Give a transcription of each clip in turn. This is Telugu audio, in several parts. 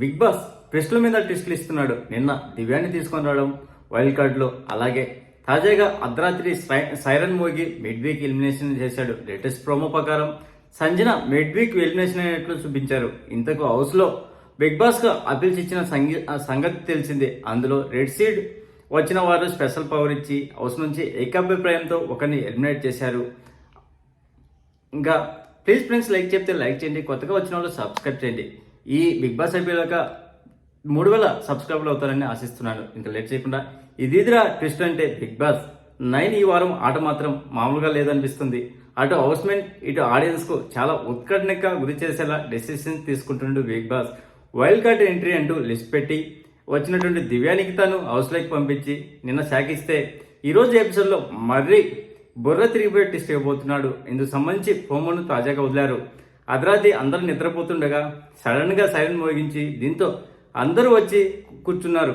బిగ్ బాస్ ట్విస్టుల మీద ట్విస్టులు ఇస్తున్నాడు. నిన్న దివ్యాన్ని తీసుకొని రావడం వైల్డ్ కార్డులో, అలాగే తాజాగా అర్ధరాత్రి సైరన్ మోగి మిడ్ వీక్ ఎలిమినేషన్ చేశాడు. లేటెస్ట్ ప్రోమో ప్రకారం సంజన మిడ్ వీక్ ఎలిమినేషన్ అయినట్లు చూపించారు. ఇంతకు హౌస్ లో బిగ్ బాస్ కు అపీల్స్ ఇచ్చిన సంగతి తెలిసిందే. అందులో రెడ్ సీడ్ వచ్చిన వారు స్పెషల్ పవర్ ఇచ్చి హౌస్ నుంచి ఏకాభిప్రాయంతో ఒకరిని ఎలిమినేట్ చేశారు. ఇంకా ప్లీజ్ ఫ్రెండ్స్, లైక్ చెప్తే లైక్ చేయండి, కొత్తగా వచ్చిన వాళ్ళు సబ్స్క్రైబ్ చేయండి. ఈ బిగ్ బాస్ అయిపోయాక 3000 సబ్స్క్రైబర్లు అవుతారని ఆశిస్తున్నాను. ఇంకా లేట్ చేయకుండా ఇదిరా ట్విస్ట్ అంటే బిగ్ బాస్ 9 ఈ వారం ఆట మాత్రం మామూలుగా లేదనిపిస్తుంది. అటు హౌస్మెంట్ ఇటు ఆడియన్స్ కు చాలా ఉత్కంఠగా గురి చేసేలా డెసిషన్స్ తీసుకుంటుండే Bigg Boss. Wild card entry అంటూ లిస్ట్ పెట్టి వచ్చినటువంటి దివ్యానికి తాను హౌస్ లోకి పంపించి నిన్న శాఖిస్తే ఈరోజు ఎపిసోడ్ లో మర్రి బుర్ర తిరిగిపోయి ట్విస్ట్ ఇవ్వబోతున్నాడు. ఇందుకు సంబంధించి ప్రోమోను తాజాగా వదిలారు. అర్ధరాత్రి అందరూ నిద్రపోతుండగా సడన్ గా సైరన్ మోగించి దీంతో అందరూ వచ్చి కూర్చున్నారు.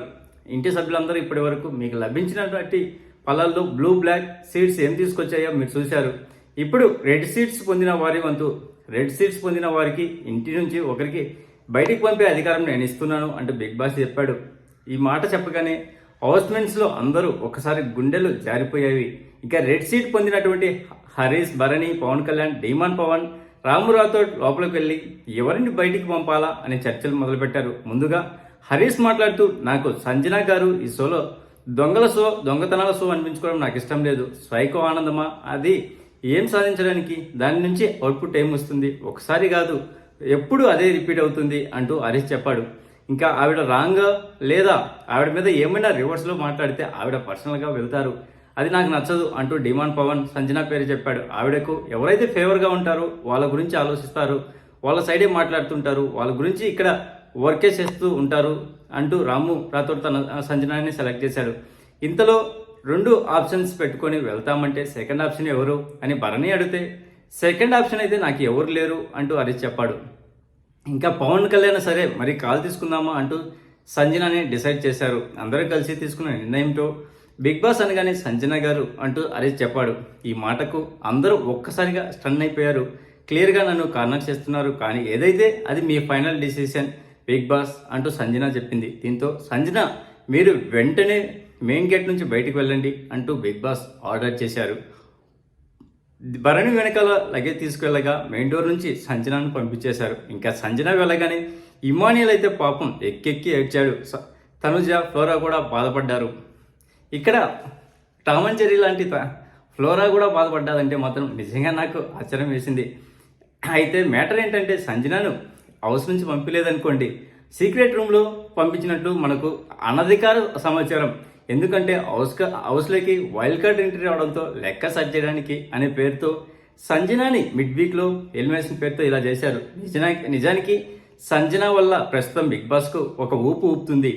ఇంటి సభ్యులందరూ ఇప్పటి వరకు మీకు లభించినటువంటి పళ్ళల్లో బ్లూ బ్లాక్ సీడ్స్ ఏం తీసుకొచ్చాయో మీరు చూశారు. ఇప్పుడు రెడ్ సీడ్స్ పొందిన వారి వంతు. రెడ్ సీడ్స్ పొందిన వారికి ఇంటి నుంచి ఒకరికి బయటికి పంపే అధికారం నేను ఇస్తున్నాను అంటూ బిగ్ బాస్ చెప్పాడు. ఈ మాట చెప్పగానే హౌస్మెంట్స్ లో అందరూ ఒకసారి గుండెలు జారిపోయాయి. ఇక రెడ్ సీట్ పొందినటువంటి హరీష్, భరణి, పవన్ కళ్యాణ్, డీమాన్ పవన్, రాము రాథోడ్ లోపలికి వెళ్లి ఎవరిని బయటికి పంపాలా అనే చర్చలు మొదలుపెట్టారు. ముందుగా హరీష్ మాట్లాడుతూ, నాకు సంజన గారు ఈ షోలో దొంగతనాల షో అనిపించుకోవడం నాకు ఇష్టం లేదు. స్వైకో ఆనందమా, అది ఏం సాధించడానికి, దాని నుంచి అవుట్పుట్ ఏం వస్తుంది, ఒకసారి కాదు ఎప్పుడు అదే రిపీట్ అవుతుంది అంటూ హరీష్ చెప్పాడు. ఇంకా ఆవిడ రాంగ్ లేదా ఆవిడ మీద ఏమైనా రివర్స్ లో మాట్లాడితే ఆవిడ పర్సనల్ గా వెళ్తారు, అది నాకు నచ్చదు అంటూ డిమాండ్ పవన్ సంజన పేరు చెప్పాడు. ఆవిడకు ఎవరైతే ఫేవర్ గా ఉంటారో వాళ్ళ గురించి ఆలోచిస్తారు, వాళ్ళ సైడే మాట్లాడుతుంటారు, వాళ్ళ గురించి ఇక్కడ వర్కే చేస్తూ ఉంటారు అంటూ రాము రాథోడ్ తన సంజనాన్ని సెలెక్ట్ చేశాడు. ఇంతలో 2 ఆప్షన్స్ పెట్టుకొని వెళ్తామంటే సెకండ్ ఆప్షన్ ఎవరు అని భరణి అడిగితే సెకండ్ ఆప్షన్ అయితే నాకు ఎవరు లేరు అంటూ హరీష్ చెప్పాడు. ఇంకా పవన్ కళ్యాణ్ సరే మరి కాల్ తీసుకుందామా అంటూ సంజనాని డిసైడ్ చేశారు. అందరూ కలిసి తీసుకున్న నిర్ణయంతో బిగ్ బాస్ అనగానే సంజన గారు అంటూ హరీష్ చెప్పాడు. ఈ మాటకు అందరూ ఒక్కసారిగా స్టన్ అయిపోయారు. క్లియర్గా నన్ను కార్నర్ చేస్తున్నారు, కానీ ఏదైతే అది మీ ఫైనల్ డిసిషన్ బిగ్ బాస్ అంటూ సంజన చెప్పింది. దీంతో సంజన మీరు వెంటనే మెయిన్ గేట్ నుంచి బయటకు వెళ్ళండి అంటూ బిగ్ బాస్ ఆర్డర్ చేశారు. భరణి వెనకాల లగేజ్ తీసుకువెళ్ళగా మెయిన్ డోర్ నుంచి సంజనాను పంపించేశారు. ఇంకా సంజన వెళ్ళగానే ఇమానియల్ అయితే పాపం ఎక్కెక్కి ఏడ్చాడు. తనుజ, ఫ్లోరా కూడా బాధపడ్డారు. ఇక్కడ టామ్ అండ్ జెర్రీ లాంటి ఫ్లోరా కూడా బాధపడ్డాదంటే మాత్రం నిజంగా నాకు ఆశ్చర్యం వేసింది. అయితే మ్యాటర్ ఏంటంటే సంజనను హౌస్ నుంచి పంపించలేదనుకోండి, సీక్రెట్ రూమ్లో పంపించినట్టు మనకు అనధికార సమాచారం. ఎందుకంటే హౌస్లోకి వైల్డ్ కార్డ్ ఎంట్రీ రావడంతో లెక్క సర్చ్ చేయడానికి అనే పేరుతో సంజనాని మిడ్ వీక్లో ఎలిమినేషన్ పేరుతో ఇలా చేశారు. నిజానికి సంజన వల్ల ప్రస్తుతం బిగ్ బాస్కు ఒక ఊపు ఊపుతుంది.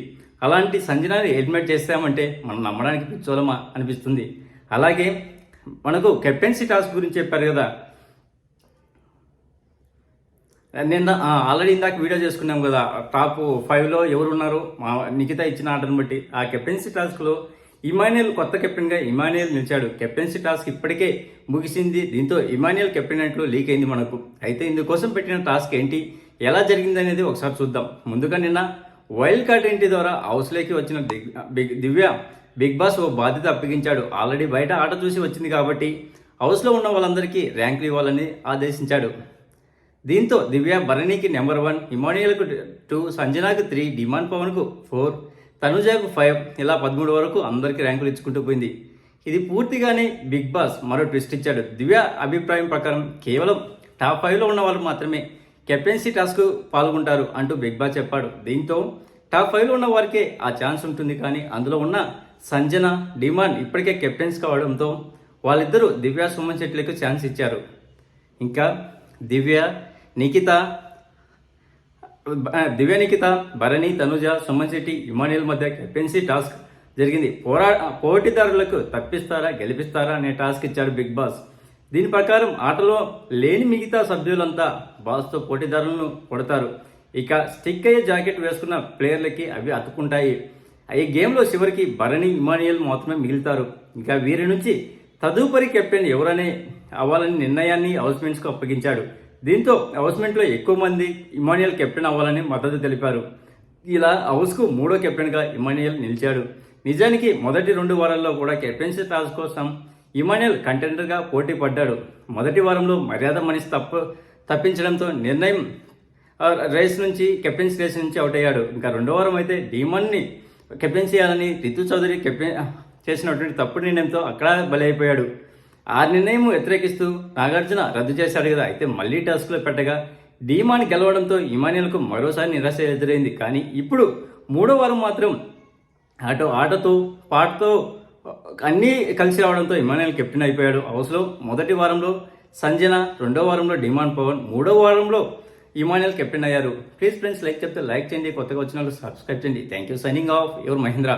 అలాంటి సంజనాని ఎలిమినేట్ చేస్తామంటే మనం నమ్మడానికి పిచ్చోలమా అనిపిస్తుంది. అలాగే మనకు కెప్టెన్సీ టాస్క్ గురించి చెప్పారు కదా, నిన్న ఆల్రెడీ ఇందాక వీడియో చేసుకున్నాం కదా, టాప్ 5లో ఎవరు ఉన్నారో నిఖిత ఇచ్చిన ఆర్డర్ని బట్టి ఆ కెప్టెన్సీ టాస్క్లో ఇమానియల్ కొత్త కెప్టెన్గా ఇమానియల్ నిలిచాడు. కెప్టెన్సీ టాస్క్ ఇప్పటికే ముగిసింది. దీంతో ఇమానియల్ కెప్టెన్ అంటూ లీక్ అయింది మనకు. అయితే ఇందుకోసం పెట్టిన టాస్క్ ఏంటి, ఎలా జరిగింది అనేది ఒకసారి చూద్దాం. ముందుగా నిన్న వైల్డ్ కార్డ్ ఎంట్రీ ద్వారా హౌస్లోకి వచ్చిన దివ్య బిగ్ బాస్ ఓ బాధ్యత అప్పగించాడు. ఆల్రెడీ బయట ఆట చూసి వచ్చింది కాబట్టి హౌస్లో ఉన్న వాళ్ళందరికీ ర్యాంకులు ఇవ్వాలని ఆదేశించాడు. దీంతో దివ్య భరణికి నెంబర్ 1, ఇమానియల్కు 2, సంజనాకు 3, డిమాండ్ పవన్కు 4, తనుజాకు 5, ఇలా 13 వరకు అందరికీ ర్యాంకులు ఇచ్చుకుంటూ పోయింది. ఇది పూర్తిగానే బిగ్ బాస్ మరో ట్విస్ట్ ఇచ్చాడు. దివ్య అభిప్రాయం ప్రకారం కేవలం టాప్ 5లో ఉన్న వాళ్ళు మాత్రమే కెప్టెన్సీ టాస్క్ పాల్గొంటారు అంటూ బిగ్ బాస్ చెప్పాడు. దీంతో టాప్ 5లో ఉన్న వారికే ఆ ఛాన్స్ ఉంటుంది, కానీ అందులో ఉన్న సంజన, డిమాండ్ ఇప్పటికే కెప్టెన్స్ కావడంతో వాళ్ళిద్దరూ దివ్య, సుమన్ శెట్టిలకు ఛాన్స్ ఇచ్చారు. ఇంకా దివ్య నిఖిత, భరణి, తనుజ, సుమన్ శెట్టి, ఇమానియల్ మధ్య కెప్టెన్సీ టాస్క్ జరిగింది. పోటీదారులకు తప్పిస్తారా గెలిపిస్తారా అనే టాస్క్ ఇచ్చాడు బిగ్ బాస్. దీని ప్రకారం ఆటలో లేని మిగతా సభ్యులంతా బాస్తో పోటీదారులను కొడతారు. ఇక స్టిక్ అయ్యే జాకెట్ వేసుకున్న ప్లేయర్లకి అవి అతుక్కుంటాయి. ఈ గేమ్లో చివరికి భరణి, ఇమానియల్ మాత్రమే మిగులుతారు. ఇంకా వీరి నుంచి తదుపరి కెప్టెన్ ఎవరనే అవ్వాలని నిర్ణయాన్ని హౌస్మెంట్స్కు అప్పగించాడు. దీంతో హౌస్మెంట్లో ఎక్కువ మంది ఇమాన్యుయల్ కెప్టెన్ అవ్వాలని మద్దతు తెలిపారు. ఇలా హౌస్కు మూడో కెప్టెన్గా ఇమాన్యుయల్ నిలిచాడు. నిజానికి మొదటి 2 వారాల్లో కూడా కెప్టెన్సీ టాస్క్ కోసం ఇమాన్యుయల్ కంటెండర్గా పోటీ పడ్డాడు. మొదటి వారంలో మర్యాద మనీష్ తప్పించడంతో కెప్టెన్సీ రేస్ నుంచి అవుట్ అయ్యాడు. ఇంకా 2వ వారం అయితే డీమన్ని కెప్టెన్ చేయాలని రితు చౌదరి చేసినటువంటి తప్పుడు నిర్ణయంతో అక్కడ బలి అయిపోయాడు. ఆ నిర్ణయం వ్యతిరేకిస్తూ నాగార్జున రద్దు చేశాడు కదా. అయితే మళ్ళీ టాస్క్లో పెట్టగా డీమాన్ గెలవడంతో ఇమాన్యుయల్కు మరోసారి నిరాశ ఎదురైంది. కానీ ఇప్పుడు 3వ వారం మాత్రం ఆటతో పాటతో అన్నీ కలిసి రావడంతో ఇమాన్యుయల్ కెప్టెన్ అయిపోయాడు. హౌస్లో మొదటి వారంలో సంజన, 2వ వారంలో డిమాండ్ పవన్, 3వ వారంలో ఇమాన్యుయల్ కెప్టెన్ అయ్యారు. ప్లీజ్ ఫ్రెండ్స్, లైక్ చేయండి, కొత్తగా వచ్చిన వాళ్ళు సబ్స్క్రైబ్ చేయండి. Thank you. Signing off your Mahindra.